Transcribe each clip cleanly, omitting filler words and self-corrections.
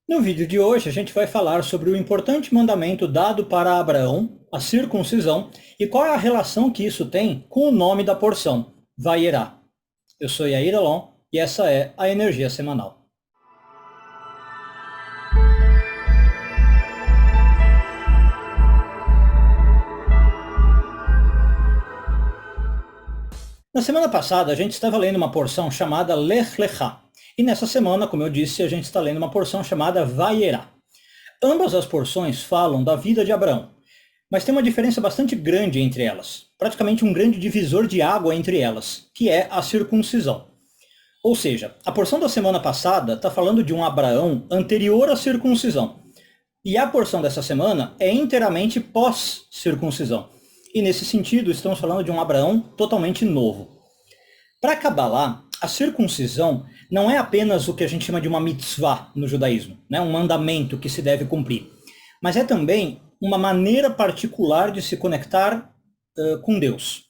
No vídeo de hoje, a gente vai falar sobre o importante mandamento dado para Abraão, a circuncisão, e qual é a relação que isso tem com o nome da porção, Vayera. Eu sou Yair Alon e essa é a Energia Semanal. Na semana passada, a gente estava lendo uma porção chamada Lech Lecha. E nessa semana, como eu disse, a gente está lendo uma porção chamada Vayera. Ambas as porções falam da vida de Abraão, mas tem uma diferença bastante grande entre elas. Praticamente um grande divisor de água entre elas, que é a circuncisão. Ou seja, a porção da semana passada está falando de um Abraão anterior à circuncisão. E a porção dessa semana é inteiramente pós-circuncisão. E nesse sentido, estamos falando de um Abraão totalmente novo. Para Kabbalah, a circuncisão não é apenas o que a gente chama de uma mitzvah no judaísmo, né? Um mandamento que se deve cumprir, mas é também uma maneira particular de se conectar com Deus.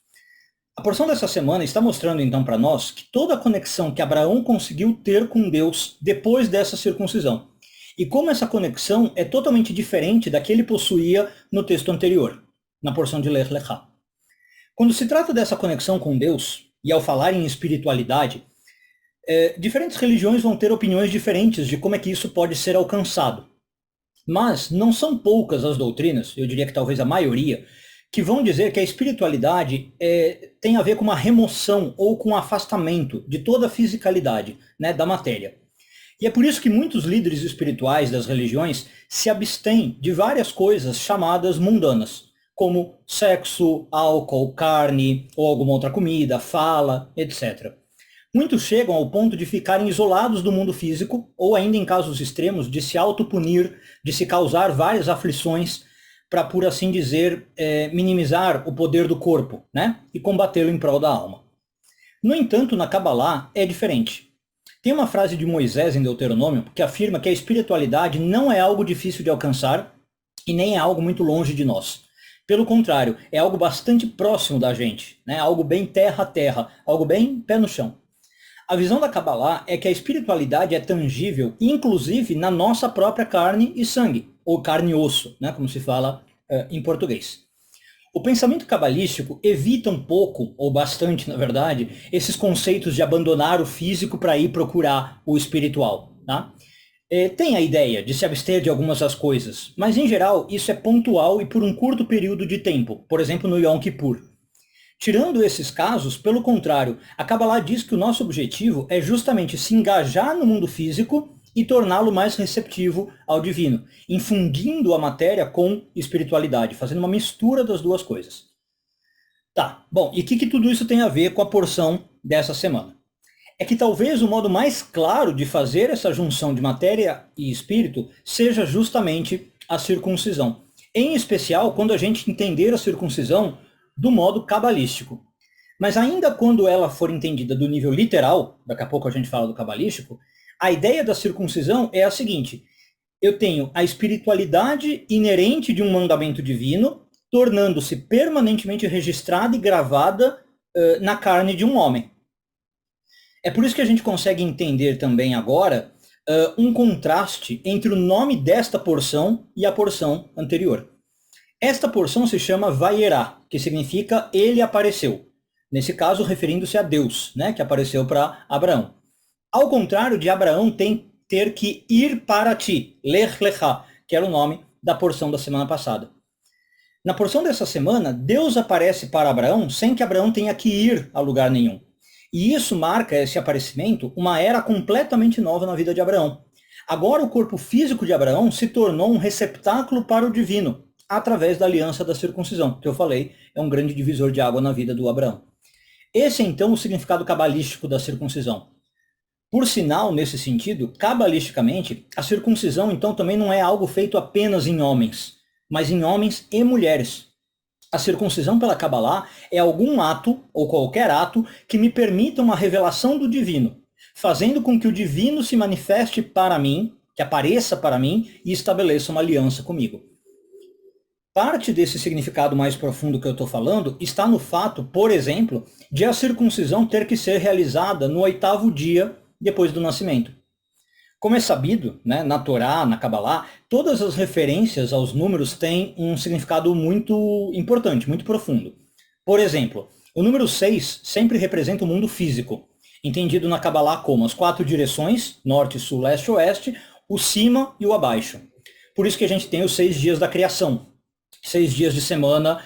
A porção dessa semana está mostrando então para nós que toda a conexão que Abraão conseguiu ter com Deus depois dessa circuncisão, e como essa conexão é totalmente diferente da que ele possuía no texto anterior, na porção de Lech Lecha. Quando se trata dessa conexão com Deus, e ao falar em espiritualidade, diferentes religiões vão ter opiniões diferentes de como é que isso pode ser alcançado. Mas não são poucas as doutrinas, eu diria que talvez a maioria, que vão dizer que a espiritualidade tem a ver com uma remoção ou com um afastamento de toda a fisicalidade, né, da matéria. E é por isso que muitos líderes espirituais das religiões se abstêm de várias coisas chamadas mundanas, como sexo, álcool, carne, ou alguma outra comida, fala, etc. Muitos chegam ao ponto de ficarem isolados do mundo físico, ou ainda em casos extremos, de se autopunir, de se causar várias aflições, para, por assim dizer, minimizar o poder do corpo, né? E combatê-lo em prol da alma. No entanto, na Kabbalah é diferente. Tem uma frase de Moisés em Deuteronômio que afirma que a espiritualidade não é algo difícil de alcançar e nem é algo muito longe de nós. Pelo contrário, é algo bastante próximo da gente, né? Algo bem terra a terra, algo bem pé no chão. A visão da Kabbalah é que a espiritualidade é tangível, inclusive na nossa própria carne e sangue, ou carne e osso, né? Como se fala em português. O pensamento cabalístico evita um pouco, ou bastante na verdade, esses conceitos de abandonar o físico para ir procurar o espiritual, tá? Tem a ideia de se abster de algumas das coisas, mas em geral isso é pontual e por um curto período de tempo, por exemplo no Yom Kippur. Tirando esses casos, pelo contrário, a Kabbalah diz que o nosso objetivo é justamente se engajar no mundo físico e torná-lo mais receptivo ao divino, infundindo a matéria com espiritualidade, fazendo uma mistura das duas coisas. Tá, bom, e o que tudo isso tem a ver com a porção dessa semana? É que talvez o modo mais claro de fazer essa junção de matéria e espírito seja justamente a circuncisão. Em especial, quando a gente entender a circuncisão do modo cabalístico. Mas ainda quando ela for entendida do nível literal, daqui a pouco a gente fala do cabalístico, a ideia da circuncisão é a seguinte: eu tenho a espiritualidade inerente de um mandamento divino, tornando-se permanentemente registrada e gravada na carne de um homem. É por isso que a gente consegue entender também agora um contraste entre o nome desta porção e a porção anterior. Esta porção se chama Vayera, que significa ele apareceu. Nesse caso, referindo-se a Deus, né, que apareceu para Abraão. Ao contrário de Abraão ter que ir para ti, Lech Lecha, que era o nome da porção da semana passada. Na porção dessa semana, Deus aparece para Abraão sem que Abraão tenha que ir a lugar nenhum. E isso marca, esse aparecimento, uma era completamente nova na vida de Abraão. Agora o corpo físico de Abraão se tornou um receptáculo para o divino, através da aliança da circuncisão, que eu falei, é um grande divisor de água na vida do Abraão. Esse é então o significado cabalístico da circuncisão. Por sinal, nesse sentido, cabalisticamente, a circuncisão então também não é algo feito apenas em homens, mas em homens e mulheres. A circuncisão pela Kabbalah é algum ato, ou qualquer ato, que me permita uma revelação do divino, fazendo com que o divino se manifeste para mim, que apareça para mim e estabeleça uma aliança comigo. Parte desse significado mais profundo que eu estou falando está no fato, por exemplo, de a circuncisão ter que ser realizada no 8º dia depois do nascimento. Como é sabido, né, na Torá, na Kabbalah, todas as referências aos números têm um significado muito importante, muito profundo. Por exemplo, o número 6 sempre representa o mundo físico, entendido na Kabbalah como as 4 direções, norte, sul, leste, oeste, o cima e o abaixo. Por isso que a gente tem os 6 dias da criação, 6 dias de semana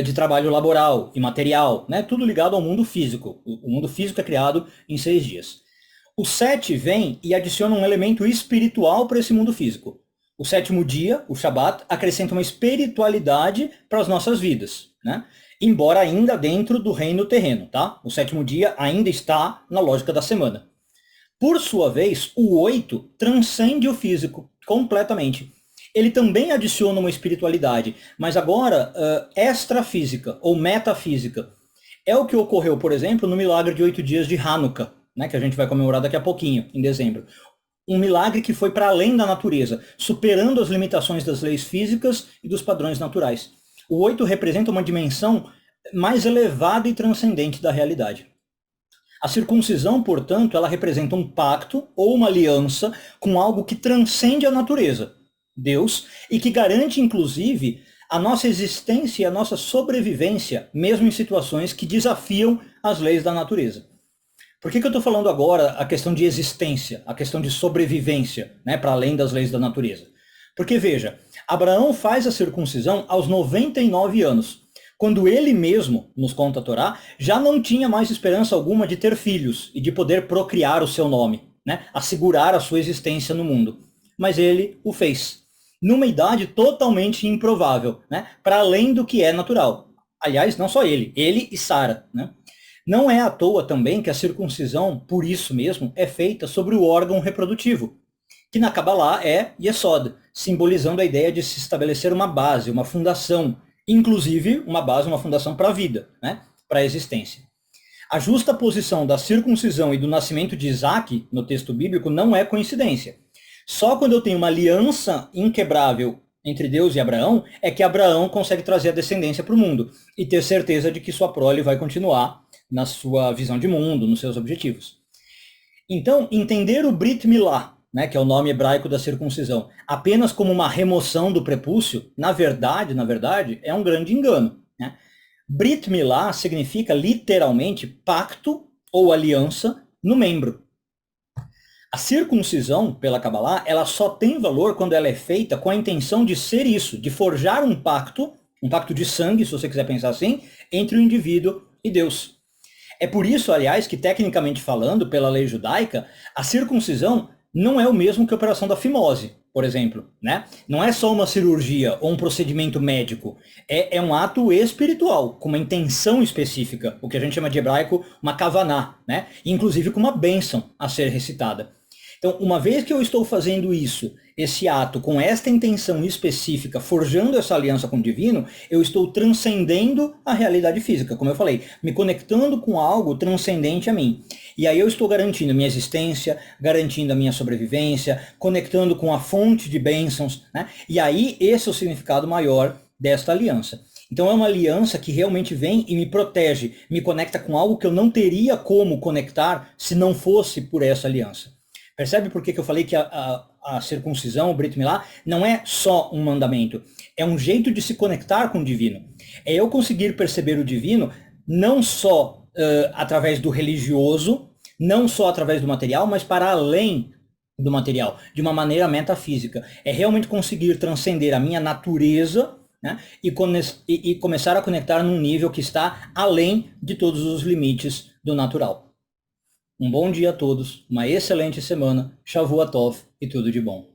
de trabalho laboral e material, né? Tudo ligado ao mundo físico. O mundo físico é criado em 6 dias. O 7 vem e adiciona um elemento espiritual para esse mundo físico. O 7º dia, o Shabat, acrescenta uma espiritualidade para as nossas vidas, né? Embora ainda dentro do reino terreno, tá? O 7º dia ainda está na lógica da semana. Por sua vez, o 8 transcende o físico completamente. Ele também adiciona uma espiritualidade, mas agora extrafísica ou metafísica. É o que ocorreu, por exemplo, no milagre de 8 dias de Hanukkah, né, que a gente vai comemorar daqui a pouquinho, em dezembro. Um milagre que foi para além da natureza, superando as limitações das leis físicas e dos padrões naturais. O 8 representa uma dimensão mais elevada e transcendente da realidade. A circuncisão, portanto, ela representa um pacto ou uma aliança com algo que transcende a natureza, Deus, e que garante, inclusive, a nossa existência e a nossa sobrevivência, mesmo em situações que desafiam as leis da natureza. Por que eu estou falando agora a questão de existência, a questão de sobrevivência, né, para além das leis da natureza? Porque, veja, Abraão faz a circuncisão aos 99 anos, quando ele mesmo, nos conta a Torá, já não tinha mais esperança alguma de ter filhos e de poder procriar o seu nome, né, assegurar a sua existência no mundo. Mas ele o fez, numa idade totalmente improvável, né, para além do que é natural. Aliás, não só ele e Sara, né? Não é à toa também que a circuncisão, por isso mesmo, é feita sobre o órgão reprodutivo, que na Kabbalah é Yesod, simbolizando a ideia de se estabelecer uma base, uma fundação, inclusive uma base, uma fundação para a vida, né? Para a existência. A justa posição da circuncisão e do nascimento de Isaac no texto bíblico não é coincidência. Só quando eu tenho uma aliança inquebrável entre Deus e Abraão, é que Abraão consegue trazer a descendência para o mundo e ter certeza de que sua prole vai continuar na sua visão de mundo, nos seus objetivos. Então, entender o Brit Milá, né, que é o nome hebraico da circuncisão, apenas como uma remoção do prepúcio, na verdade, é um grande engano, né? Brit Milá significa literalmente pacto ou aliança no membro. A circuncisão, pela Kabbalah, ela só tem valor quando ela é feita com a intenção de ser isso, de forjar um pacto de sangue, se você quiser pensar assim, entre o indivíduo e Deus. É por isso, aliás, que tecnicamente falando, pela lei judaica, a circuncisão não é o mesmo que a operação da fimose, por exemplo, né? Não é só uma cirurgia ou um procedimento médico, é um ato espiritual, com uma intenção específica, o que a gente chama de hebraico uma kavaná, né? Inclusive com uma bênção a ser recitada. Então, uma vez que eu estou fazendo isso, esse ato, com esta intenção específica, forjando essa aliança com o divino, eu estou transcendendo a realidade física, como eu falei, me conectando com algo transcendente a mim. E aí eu estou garantindo a minha existência, garantindo a minha sobrevivência, conectando com a fonte de bênçãos, né? E aí esse é o significado maior desta aliança. Então é uma aliança que realmente vem e me protege, me conecta com algo que eu não teria como conectar se não fosse por essa aliança. Percebe por que eu falei que a circuncisão, o Brit Milá, não é só um mandamento, é um jeito de se conectar com o divino. É eu conseguir perceber o divino não só através do religioso, não só através do material, mas para além do material, de uma maneira metafísica. É realmente conseguir transcender a minha natureza, né, e começar a conectar num nível que está além de todos os limites do natural. Um bom dia a todos, uma excelente semana, Shavua Tov e tudo de bom.